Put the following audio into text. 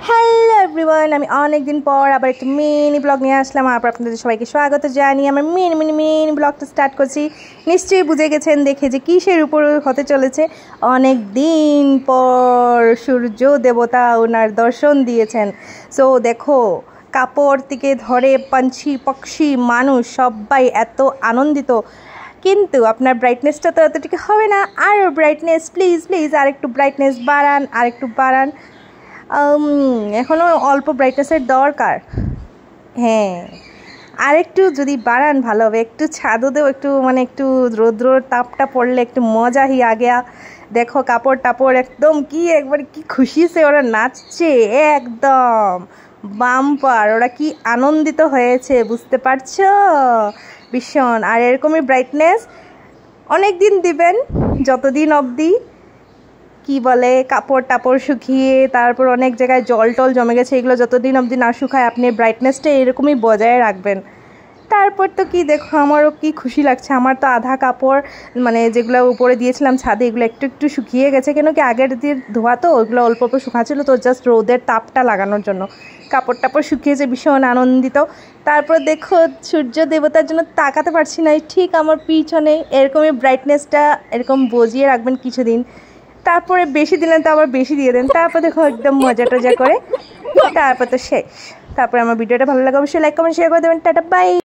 Hello everyone, আমি অনেক দিন পর আবার একটা মিনি ব্লগ নিয়ে আসলাম। আপনাদের সবাইকে স্বাগত জানিয়ে আমার মিনি ব্লগটা স্টার্ট করছি। নিশ্চয়ই বুঝে গেছেন দেখে যে কিসের উপর হতে চলেছে। অনেক দিন পর সূর্য দেবতা ওনার দর্শন দিয়েছেন। সো দেখো, কাপড় থেকে ধরে পাঞ্ছি পক্ষী মানুষ সবাই এত আনন্দিত, কিন্তু আপনার ব্রাইটনেসটা তো এতটুকু হবে না। আর ব্রাইটনেস প্লিজ প্লিজ আর একটু ব্রাইটনেস বাড়ান, আর একটু বাড়ান। এখনও অল্প ব্রাইটনেসের দরকার। হ্যাঁ, আর একটু যদি বাড়ান ভালো হবে। একটু ছাদতেও একটু রৌদ্রর তাপটা পড়লে একটু মজা হি আগেয়া। দেখো কাপড় টাপড় একদম একবার কি খুশিতে ওরা নাচছে, একদম বাম্পার। ওরা কি আনন্দিত হয়েছে বুঝতে পারছো? ভীষণ। আর এরকমই ব্রাইটনেস অনেক দিন দিবেন, যতদিন অবধি কি বলে কাপড় টাপড় শুকিয়ে তারপর অনেক জায়গায় জল টল জমে গেছে, এগুলো যতদিন অবধি না শুকায় আপনি ব্রাইটনেসটা এরকমই বজায় রাখবেন। তারপর তো কি দেখো, আমারও কি খুশি লাগছে। আমার তো আধা কাপড় যেগুলো উপরে দিয়েছিলাম ছাদে, এগুলো একটু শুকিয়ে গেছে। কেন কি আগের দিয়ে ধোয়া তো, ওইগুলো অল্প শুকাচ্ছিলো তো, জাস্ট রোদের তাপটা লাগানোর জন্য কাপড় টাপড় শুকিয়েছে। ভীষণ আনন্দিত। তারপর দেখো সূর্য দেবতার জন্য তাকাতে পারছি না, ঠিক আমার পিছনে এরকমই ব্রাইটনেসটা এরকম বজিয়ে রাখবেন কিছুদিন। তারপরে বেশি দিলেন তো আবার বেশি দিয়ে দেন। তারপর দেখো একদম মজা টজা করে তারপর তো শেষ। তারপরে আমার ভিডিওটা ভালো লাগে অবশ্যই লাইক কমেন্ট শেয়ার করে দেবেন। Tata bye.